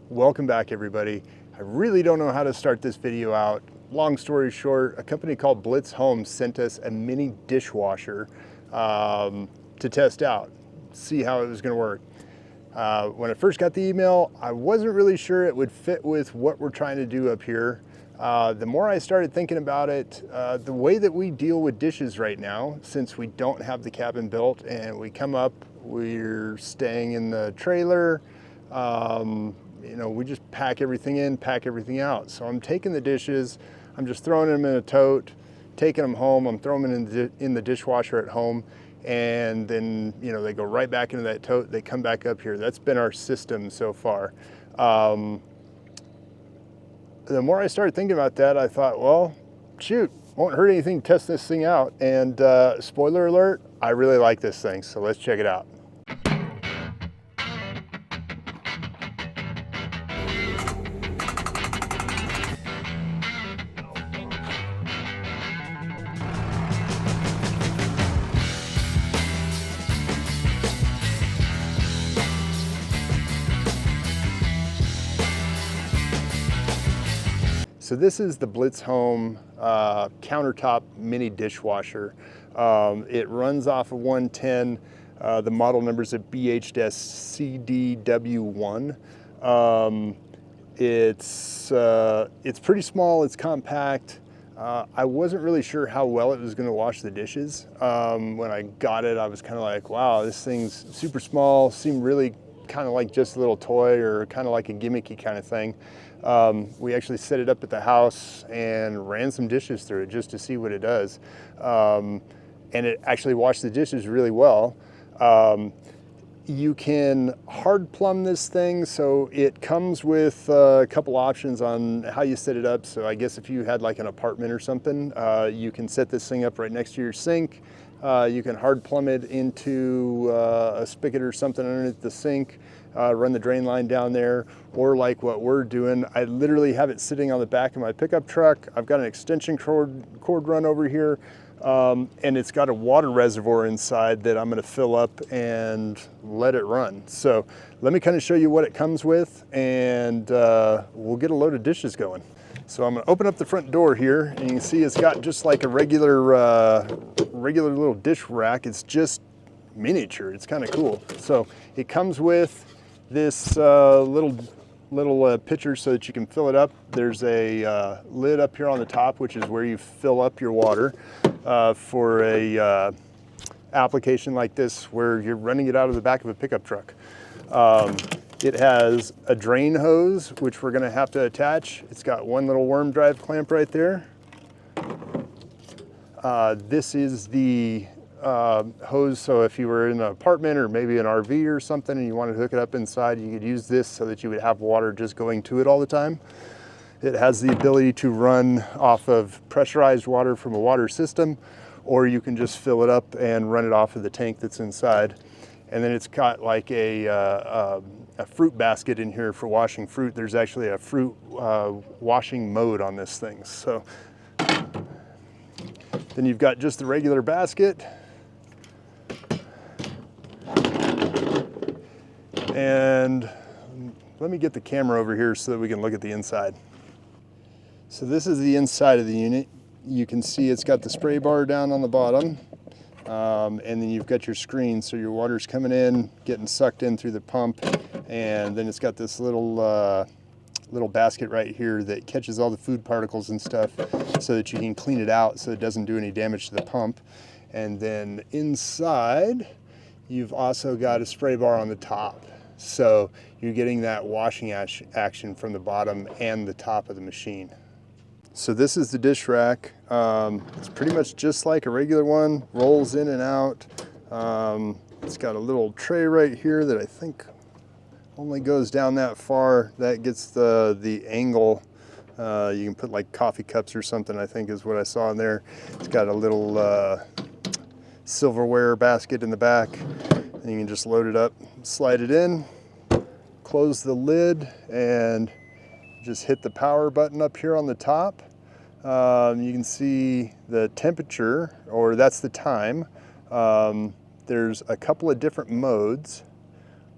Welcome back, everybody. I really don't know how to start this video out. Long story short, a company called BlitzHome sent us a mini dishwasher to test out, see how it was going to work. When I first got the email, I wasn't really sure it would fit with what we're trying to do up here. The more I started thinking about it, the way that we deal with dishes right now, since we don't have the cabin built and we come up, we're staying in the trailer, we just pack everything in, pack everything out. So I'm taking the dishes, I'm just throwing them in a tote, taking them home, I'm throwing them in the dishwasher at home, and then they go right back into that tote, they come back up here. That's been our system so far. The more I started thinking about that, I thought, well, shoot, won't hurt anything to test this thing out. And spoiler alert, I really like this thing, so let's check it out. So this is the BlitzHome countertop mini dishwasher. It runs off of 110. The model number is a BHC-CDW1. It's pretty small, it's compact. I wasn't really sure how well it was going to wash the dishes. When I got it, I was kind of like, wow, this thing's super small, seemed really kind of like just a little toy or kind of like a gimmicky kind of thing. We actually set it up at the house and ran some dishes through it just to see what it does. And it actually washed the dishes really well. You can hard plumb this thing, so it comes with a couple options on how you set it up. So I guess if you had like an apartment or something, you can set this thing up right next to your sink. You can hard plumb it into a spigot or something underneath the sink, run the drain line down there, or like what we're doing, I literally have it sitting on the back of my pickup truck. I've got an extension cord run over here, and it's got a water reservoir inside that I'm going to fill up and let it run. So let me kind of show you what it comes with, and we'll get a load of dishes going. So I'm going to open up the front door here, and you can see it's got just like a regular little dish rack. It's just miniature. It's kind of cool. So it comes with this little pitcher so that you can fill it up. There's a lid up here on the top, which is where you fill up your water for a application like this where you're running it out of the back of a pickup truck. It has a drain hose, which we're going to have to attach. It's got one little worm drive clamp right there. This is the hose, so if you were in an apartment or maybe an RV or something and you wanted to hook it up inside, you could use this so that you would have water just going to it all the time. It has the ability to run off of pressurized water from a water system, or you can just fill it up and run it off of the tank that's inside. And then it's got like a fruit basket in here for washing fruit. There's actually a fruit washing mode on this thing. So then you've got just the regular basket. And let me get the camera over here so that we can look at the inside. So this is the inside of the unit. You can see it's got the spray bar down on the bottom. And then you've got your screen, so your water's coming in, getting sucked in through the pump, and then it's got this little basket right here that catches all the food particles and stuff so that you can clean it out so it doesn't do any damage to the pump. And then inside, you've also got a spray bar on the top. So you're getting that washing action from the bottom and the top of the machine. So this is the dish rack. It's pretty much just like a regular one, rolls in and out. It's got a little tray right here that I think only goes down that far. That gets the angle. You can put like coffee cups or something, I think is what I saw in there. It's got a little silverware basket in the back, and you can just load it up, slide it in, close the lid, and just hit the power button up here on the top. You can see the temperature, or that's the time. There's a couple of different modes,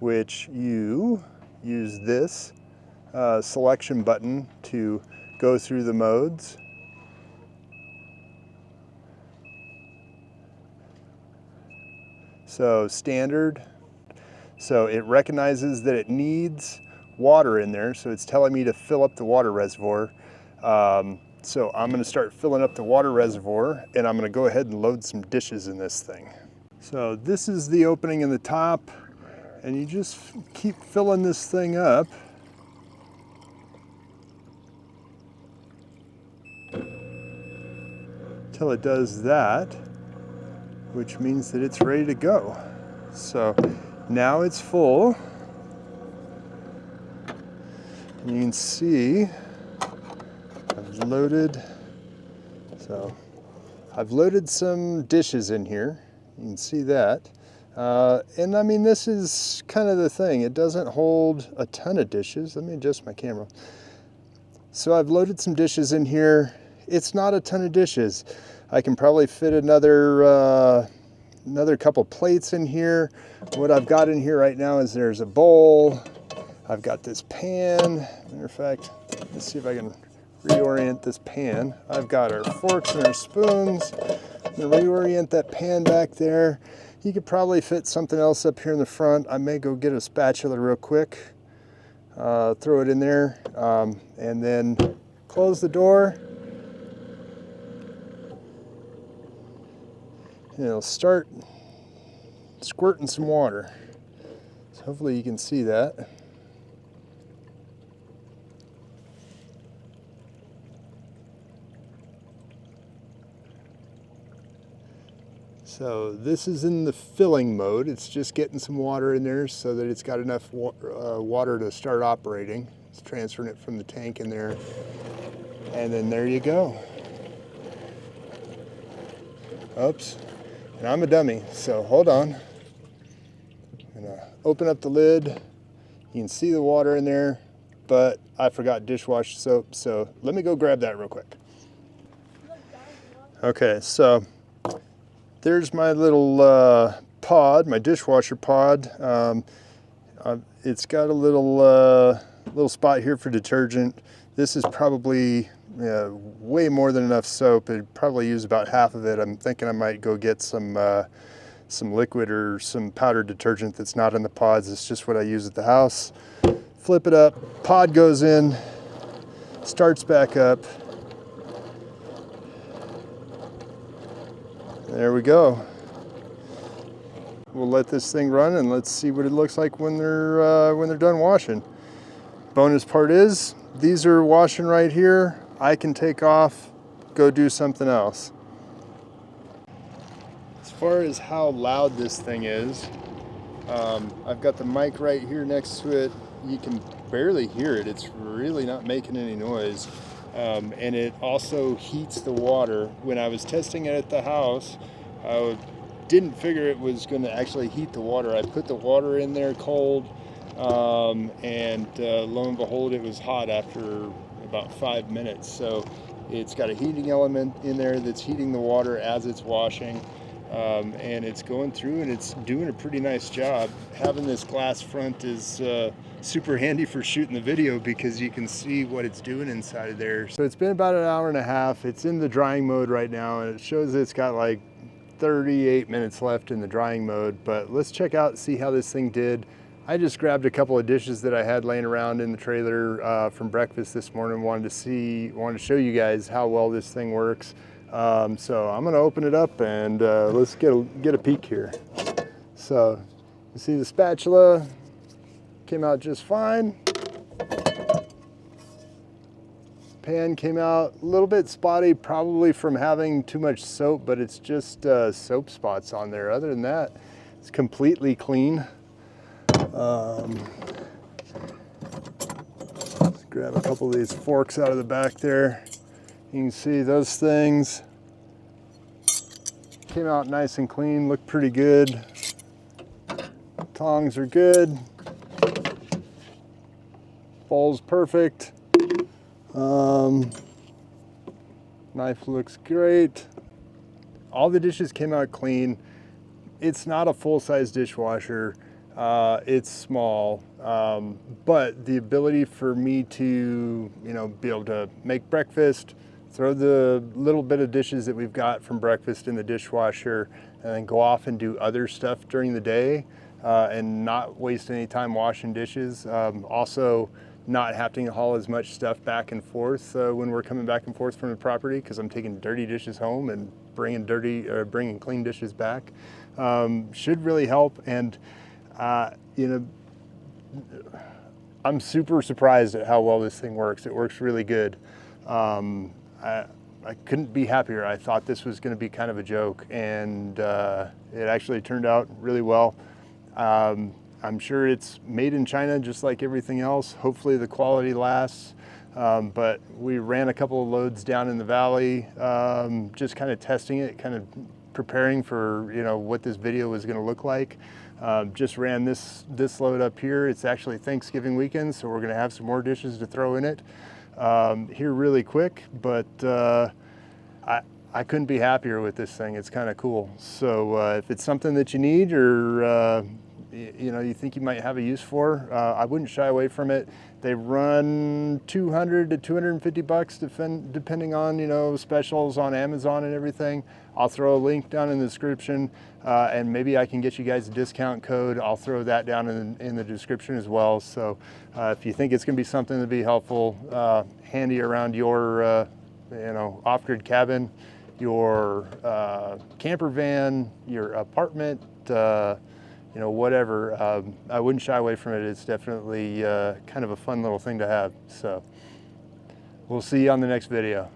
which you use this selection button to go through the modes. So standard, so it recognizes that it needs water in there, so it's telling me to fill up the water reservoir. So I'm going to start filling up the water reservoir, and I'm going to go ahead and load some dishes in this thing. So this is the opening in the top, and you just keep filling this thing up. Till it does that, which means that it's ready to go. So now it's full. And you can see I've loaded some dishes in here. You can see that. And I mean, this is kind of the thing. It doesn't hold a ton of dishes. Let me adjust my camera. So I've loaded some dishes in here. It's not a ton of dishes. I can probably fit another couple plates in here. What I've got in here right now is there's a bowl. I've got this pan. Matter of fact, let's see if I can reorient this pan. I've got our forks and our spoons. I'm gonna reorient that pan back there. You could probably fit something else up here in the front. I may go get a spatula real quick, throw it in there, and then close the door. And it'll start squirting some water. So hopefully you can see that. So this is in the filling mode. It's just getting some water in there so that it's got enough water to start operating. It's transferring it from the tank in there. And then there you go. Oops. And I'm a dummy, so hold on. I'm gonna open up the lid. You can see the water in there, but I forgot dishwasher soap, so let me go grab that real quick. Okay, so there's my little pod, my dishwasher pod. It's got a little spot here for detergent. This is probably way more than enough soap. It'd probably use about half of it. I'm thinking I might go get some liquid or some powdered detergent that's not in the pods. It's just what I use at the house. Flip it up, pod goes in, starts back up. There we go. We'll let this thing run and let's see what it looks like when they're done washing. Bonus part is these are washing right here. I can take off, go do something else. As far as how loud this thing is, I've got the mic right here next to it. You can barely hear it. It's really not making any noise. And it also heats the water. When I was testing it at the house, I didn't figure it was going to actually heat the water. I put the water in there cold, and lo and behold, it was hot after about 5 minutes. So it's got a heating element in there that's heating the water as it's washing, and it's going through and it's doing a pretty nice job. Having this glass front is super handy for shooting the video because you can see what it's doing inside of there. So it's been about an hour and a half. It's in the drying mode right now, and it shows it's got like 38 minutes left in the drying mode, but let's check out and see how this thing did. I just grabbed a couple of dishes that I had laying around in the trailer from breakfast this morning. Wanted to show you guys how well this thing works. So I'm gonna open it up and let's get a peek here. So you see the spatula came out just fine. Pan came out a little bit spotty, probably from having too much soap, but it's just soap spots on there. Other than that, it's completely clean. Let's grab a couple of these forks out of the back there. You can see those things came out nice and clean, look pretty good. Tongs are good. Bowl's perfect. Knife looks great. All the dishes came out clean. It's not a full-size dishwasher. It's small, but the ability for me to, be able to make breakfast, throw the little bit of dishes that we've got from breakfast in the dishwasher, and then go off and do other stuff during the day, and not waste any time washing dishes. Also, not having to haul as much stuff back and forth when we're coming back and forth from the property, because I'm taking dirty dishes home and bringing clean dishes back, should really help. And I'm super surprised at how well this thing works. It works really good. I couldn't be happier. I thought this was going to be kind of a joke, and it actually turned out really well. I'm sure it's made in China just like everything else. Hopefully the quality lasts. But we ran a couple of loads down in the valley, just kind of testing it, kind of preparing for what this video was going to look like. Just ran this load up here. It's actually Thanksgiving weekend, so we're going to have some more dishes to throw in it here really quick. But I couldn't be happier with this thing. It's kind of cool. So if it's something that you need, or you think you might have a use for, I wouldn't shy away from it. They run $200 to $250 depending on specials on Amazon and everything. I'll throw a link down in the description, and maybe I can get you guys a discount code. I'll throw that down in the description as well. So if you think it's going to be something to be helpful, handy around your off-grid cabin, your camper van, your apartment, whatever, I wouldn't shy away from it. It's definitely kind of a fun little thing to have. So we'll see you on the next video.